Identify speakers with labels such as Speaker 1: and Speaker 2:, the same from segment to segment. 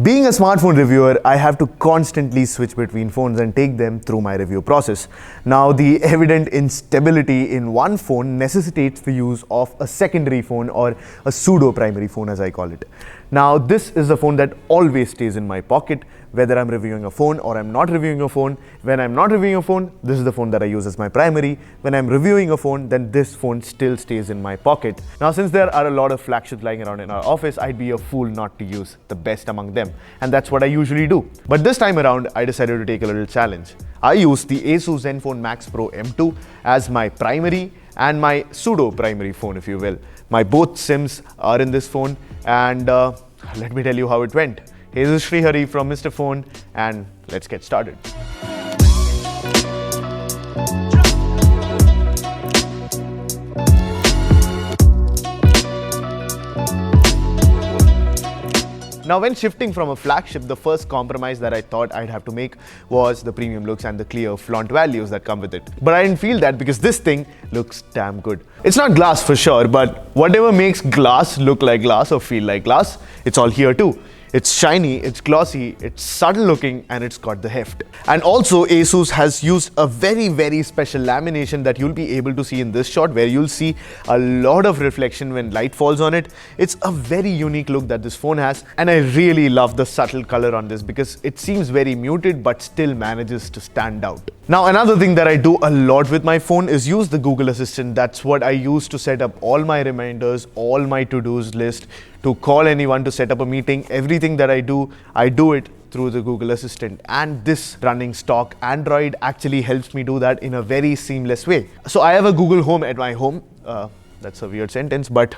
Speaker 1: Being a smartphone reviewer, I have to constantly switch between phones and take them through my review process. Now, the evident instability in one phone necessitates the use of a secondary phone or a pseudo-primary phone as I call it. Now, this is the phone that always stays in my pocket, whether I'm reviewing a phone or I'm not reviewing a phone. When I'm not reviewing a phone, this is the phone that I use as my primary. When I'm reviewing a phone, then this phone still stays in my pocket. Now, since there are a lot of flagships lying around in our office, I'd be a fool not to use the best among them. And that's what I usually do. But this time around, I decided to take a little challenge. I used the Asus Zenfone Max Pro M2 as my primary and my pseudo-primary phone, if you will. My both SIMs are in this phone, and let me tell you how it went. Hey, this is Sreehari from Mr. Phone, and let's get started. Now, when shifting from a flagship, the first compromise that I thought I'd have to make was the premium looks and the clear flaunt values that come with it. But I didn't feel that because this thing looks damn good. It's not glass for sure, but whatever makes glass look like glass or feel like glass, it's all here too. It's shiny, it's glossy, it's subtle looking, and it's got the heft. And also, Asus has used a very special lamination that you'll be able to see in this shot, where you'll see a lot of reflection when light falls on it. It's a very unique look that this phone has, and I really love the subtle color on this because it seems very muted but still manages to stand out. Now, another thing that I do a lot with my phone is use the Google Assistant. That's what I use to set up all my reminders, all my to-dos list, to call anyone, to set up a meeting. Everything that I do it through the Google Assistant. And this running stock Android actually helps me do that in a very seamless way. So I have a Google Home at my home. That's a weird sentence, but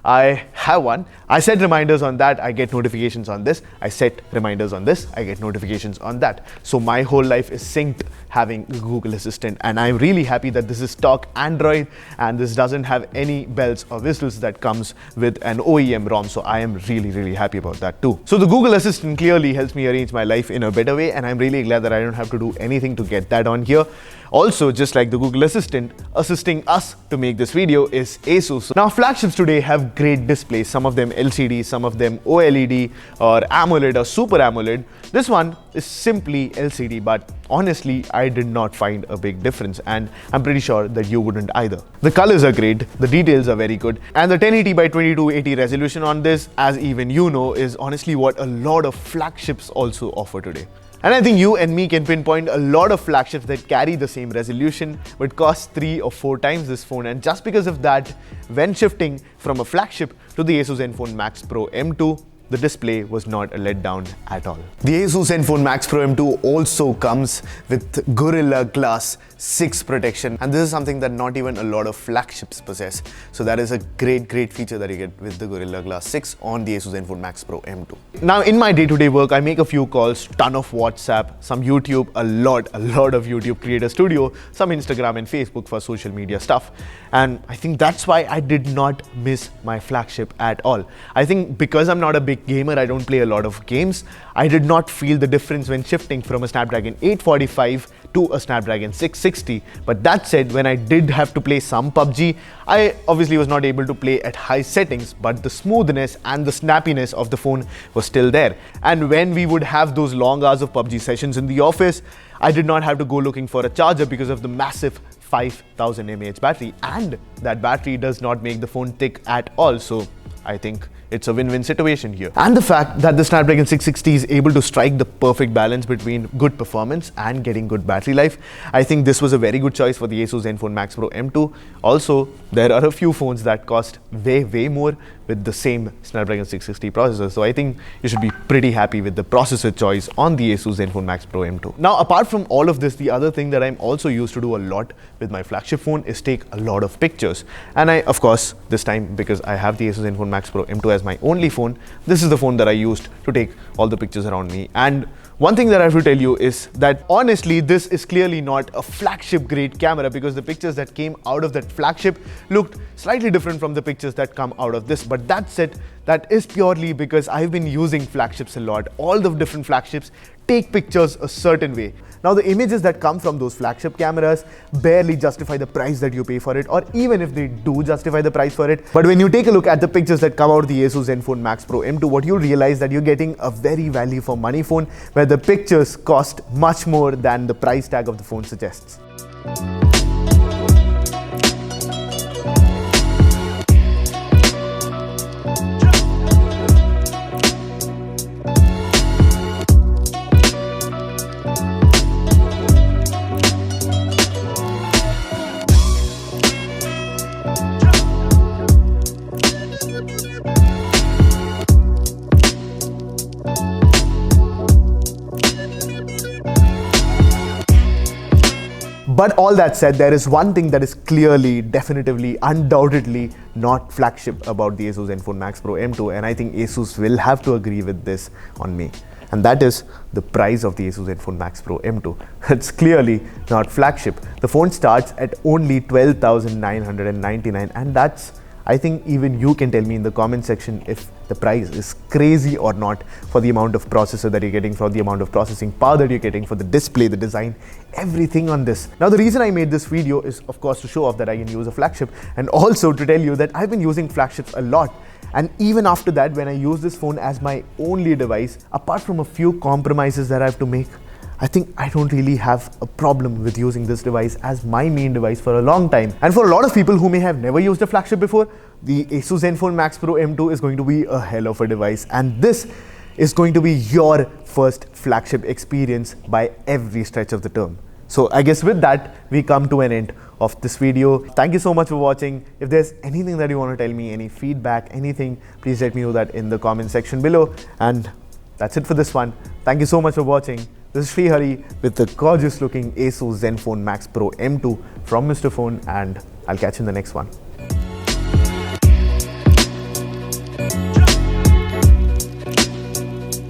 Speaker 1: I have one. I set reminders on that, I get notifications on this. I set reminders on this, I get notifications on that. So my whole life is synced having a Google Assistant, and I'm really happy that this is stock Android and this doesn't have any bells or whistles that comes with an OEM ROM. So I am really happy about that too. So the Google Assistant clearly helps me arrange my life in a better way, and I'm really glad that I don't have to do anything to get that on here. Also, just like the Google Assistant, assisting us to make this video is Asus. Now, flagships today have great displays, some of them LCD, some of them OLED or AMOLED or Super AMOLED. This one is simply LCD, but honestly, I did not find a big difference, and I'm pretty sure that you wouldn't either. The colors are great, the details are very good, and the 1080 by 2280 resolution on this, as even you know, is honestly what a lot of flagships also offer today. And I think you and me can pinpoint a lot of flagships that carry the same resolution but cost 3 or 4 times this phone. And just because of that, when shifting from a flagship to the Asus Zenfone Max Pro M2, the display was not a letdown at all. The Asus Zenfone Max Pro M2 also comes with Gorilla Glass 6 protection, and this is something that not even a lot of flagships possess. So that is a great feature that you get with the Gorilla Glass 6 on the Asus Zenfone Max Pro M2. Now, in my day-to-day work, I make a few calls, ton of WhatsApp, some YouTube, a lot of YouTube Creator Studio, some Instagram and Facebook for social media stuff. And I think that's why I did not miss my flagship at all. I think because I'm not a big gamer, I don't play a lot of games, I did not feel the difference when shifting from a Snapdragon 845 to a Snapdragon 660. But that said, when I did have to play some PUBG, I obviously was not able to play at high settings, but the smoothness and the snappiness of the phone was still there. And when we would have those long hours of PUBG sessions in the office, I did not have to go looking for a charger because of the massive 5000 mAh battery, and that battery does not make the phone thick at all. So I think it's a win-win situation here. And the fact that the Snapdragon 660 is able to strike the perfect balance between good performance and getting good battery life, I think this was a very good choice for the Asus Zenfone Max Pro M2. Also, there are a few phones that cost way more with the same Snapdragon 660 processor. So I think you should be pretty happy with the processor choice on the Asus Zenfone Max Pro M2. Now, apart from all of this, the other thing that I'm also used to do a lot with my flagship phone is take a lot of pictures. And I, of course, this time, because I have the Asus Zenfone Max Pro M2 as my only phone, this is the phone that I used to take all the pictures around me. And one thing that I have to tell you is that honestly, this is clearly not a flagship grade camera, because the pictures that came out of that flagship looked slightly different from the pictures that come out of this. But that said, That is purely because I've been using flagships a lot. All the different flagships take pictures a certain way. Now the images that come from those flagship cameras barely justify the price that you pay for it, or even if they do justify the price for it. But when you take a look at the pictures that come out of the Asus Zenfone Max Pro M2, what you'll realize that you're getting a very value for money phone where the pictures cost much more than the price tag of the phone suggests. But all that said, there is one thing that is clearly, definitively, undoubtedly not flagship about the Asus Zenfone Max Pro M2, and I think Asus will have to agree with this on me. And that is the price of the Asus Zenfone Max Pro M2. It's clearly not flagship. The phone starts at only 12,999, and that's, I think even you can tell me in the comment section if the price is crazy or not for the amount of processor that you're getting, for the amount of processing power that you're getting, for the display, the design, everything on this. Now the reason I made this video is of course to show off that I can use a flagship, and also to tell you that I've been using flagships a lot. And even after that, when I use this phone as my only device, apart from a few compromises that I have to make, I think I don't really have a problem with using this device as my main device for a long time. And for a lot of people who may have never used a flagship before, the Asus Zenfone Max Pro M2 is going to be a hell of a device. And this is going to be your first flagship experience by every stretch of the term. So I guess with that, we come to an end of this video. Thank you so much for watching. If there's anything that you want to tell me, any feedback, anything, please let me know that in the comment section below. And that's it for this one. Thank you so much for watching. This is Sreehari with the gorgeous looking Asus Zenfone Max Pro M2 from Mr. Phone, and I'll catch you in the next one.